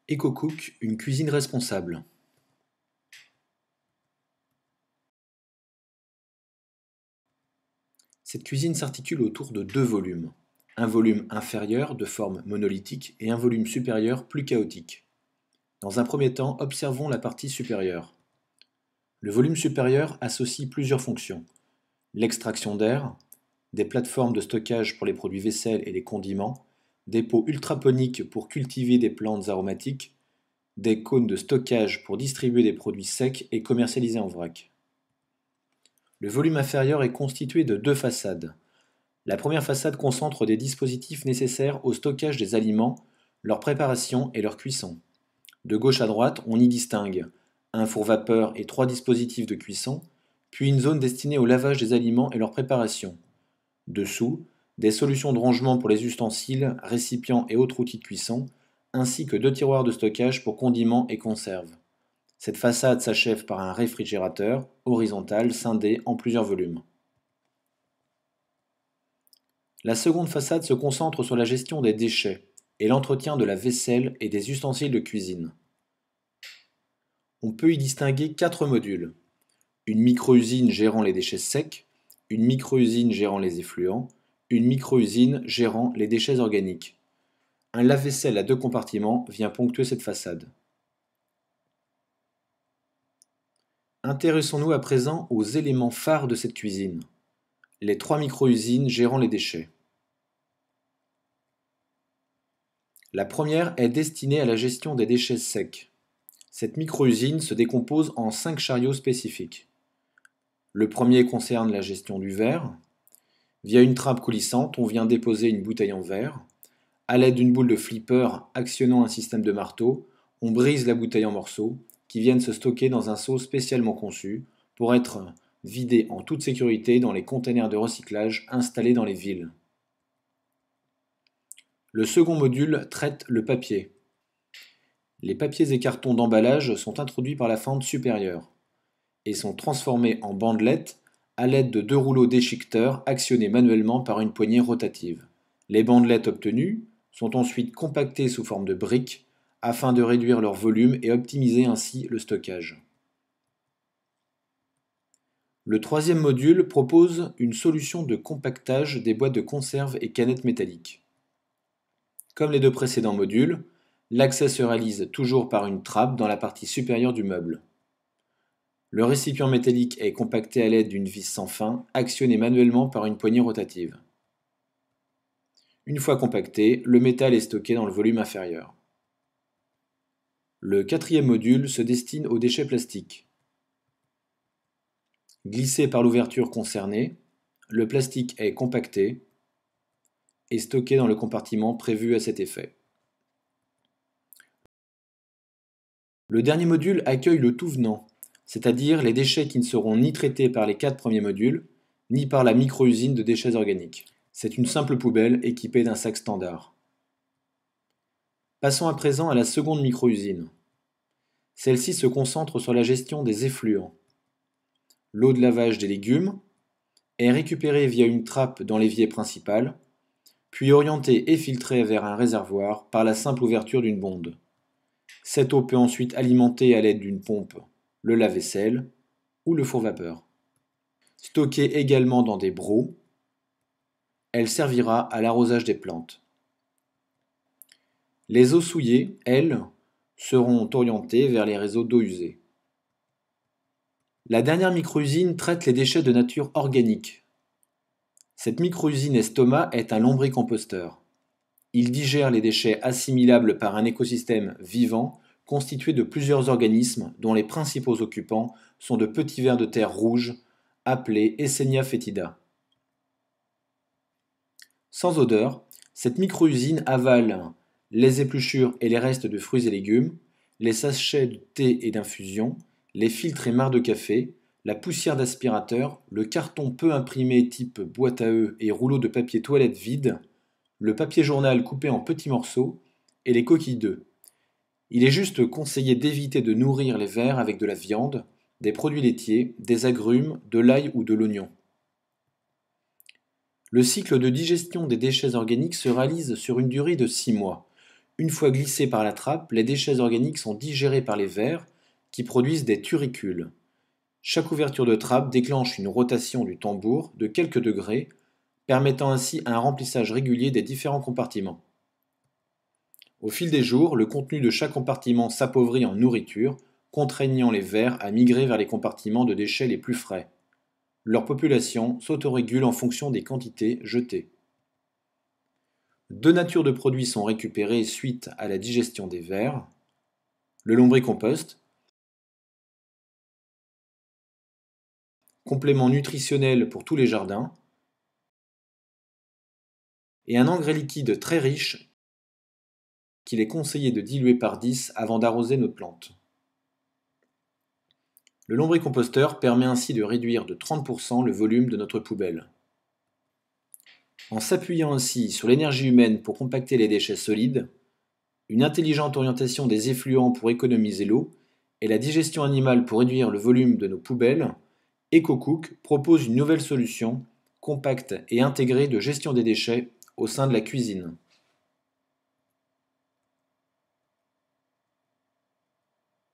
EcoCook, une cuisine responsable. Cette cuisine s'articule autour de deux volumes. Un volume inférieur de forme monolithique et un volume supérieur plus chaotique. Dans un premier temps, observons la partie supérieure. Le volume supérieur associe plusieurs fonctions. L'extraction d'air, des plateformes de stockage pour les produits vaisselle et les condiments, des pots ultraponiques pour cultiver des plantes aromatiques, des cônes de stockage pour distribuer des produits secs et commercialiser en vrac. Le volume inférieur est constitué de deux façades. La première façade concentre des dispositifs nécessaires au stockage des aliments, leur préparation et leur cuisson. De gauche à droite, on y distingue un four vapeur et trois dispositifs de cuisson, puis une zone destinée au lavage des aliments et leur préparation. Dessous, des solutions de rangement pour les ustensiles, récipients et autres outils de cuisson, ainsi que deux tiroirs de stockage pour condiments et conserves. Cette façade s'achève par un réfrigérateur horizontal scindé en plusieurs volumes. La seconde façade se concentre sur la gestion des déchets et l'entretien de la vaisselle et des ustensiles de cuisine. On peut y distinguer quatre modules. Une micro-usine gérant les déchets secs, une micro-usine gérant les effluents, une micro-usine gérant les déchets organiques. Un lave-vaisselle à deux compartiments vient ponctuer cette façade. Intéressons-nous à présent aux éléments phares de cette cuisine. Les trois micro-usines gérant les déchets. La première est destinée à la gestion des déchets secs. Cette micro-usine se décompose en 5 chariots spécifiques. Le premier concerne la gestion du verre. Via une trappe coulissante, on vient déposer une bouteille en verre. À l'aide d'une boule de flipper actionnant un système de marteau, on brise la bouteille en morceaux qui viennent se stocker dans un seau spécialement conçu pour être vidés en toute sécurité dans les containers de recyclage installés dans les villes. Le second module traite le papier. Les papiers et cartons d'emballage sont introduits par la fente supérieure et sont transformés en bandelettes à l'aide de deux rouleaux déchiqueteurs actionnés manuellement par une poignée rotative. Les bandelettes obtenues sont ensuite compactées sous forme de briques afin de réduire leur volume et optimiser ainsi le stockage. Le troisième module propose une solution de compactage des boîtes de conserve et canettes métalliques. Comme les deux précédents modules, l'accès se réalise toujours par une trappe dans la partie supérieure du meuble. Le récipient métallique est compacté à l'aide d'une vis sans fin, actionnée manuellement par une poignée rotative. Une fois compacté, le métal est stocké dans le volume inférieur. Le quatrième module se destine aux déchets plastiques. Glissé par l'ouverture concernée, le plastique est compacté et stocké dans le compartiment prévu à cet effet. Le dernier module accueille le tout venant, c'est-à-dire les déchets qui ne seront ni traités par les 4 premiers modules, ni par la micro-usine de déchets organiques. C'est une simple poubelle équipée d'un sac standard. Passons à présent à la seconde micro-usine. Celle-ci se concentre sur la gestion des effluents. L'eau de lavage des légumes est récupérée via une trappe dans l'évier principal, puis orientée et filtrée vers un réservoir par la simple ouverture d'une bonde. Cette eau peut ensuite alimenter à l'aide d'une pompe le lave-vaisselle ou le four vapeur. Stockée également dans des brocs, elle servira à l'arrosage des plantes. Les eaux souillées, elles, seront orientées vers les réseaux d'eau usée. La dernière micro-usine traite les déchets de nature organique. Cette micro-usine estomac est un lombricomposteur. Il digère les déchets assimilables par un écosystème vivant constitué de plusieurs organismes dont les principaux occupants sont de petits vers de terre rouges appelés Escherichia foetida. Sans odeur, cette micro-usine avale les épluchures et les restes de fruits et légumes, les sachets de thé et d'infusion, les filtres et marcs de café, la poussière d'aspirateur, le carton peu imprimé type boîte à œufs et rouleau de papier toilette vide, le papier journal coupé en petits morceaux et les coquilles d'œufs. Il est juste conseillé d'éviter de nourrir les vers avec de la viande, des produits laitiers, des agrumes, de l'ail ou de l'oignon. Le cycle de digestion des déchets organiques se réalise sur une durée de 6 mois. Une fois glissés par la trappe, les déchets organiques sont digérés par les vers qui produisent des turicules. Chaque ouverture de trappe déclenche une rotation du tambour de quelques degrés, permettant ainsi un remplissage régulier des différents compartiments. Au fil des jours, le contenu de chaque compartiment s'appauvrit en nourriture, contraignant les vers à migrer vers les compartiments de déchets les plus frais. Leur population s'autorégule en fonction des quantités jetées. Deux natures de produits sont récupérées suite à la digestion des vers. Le lombricompost, complément nutritionnel pour tous les jardins, et un engrais liquide très riche qu'il est conseillé de diluer par 10 avant d'arroser notre plante. Le lombricomposteur permet ainsi de réduire de 30% le volume de notre poubelle. En s'appuyant ainsi sur l'énergie humaine pour compacter les déchets solides, une intelligente orientation des effluents pour économiser l'eau et la digestion animale pour réduire le volume de nos poubelles, EcoCook propose une nouvelle solution, compacte et intégrée de gestion des déchets au sein de la cuisine.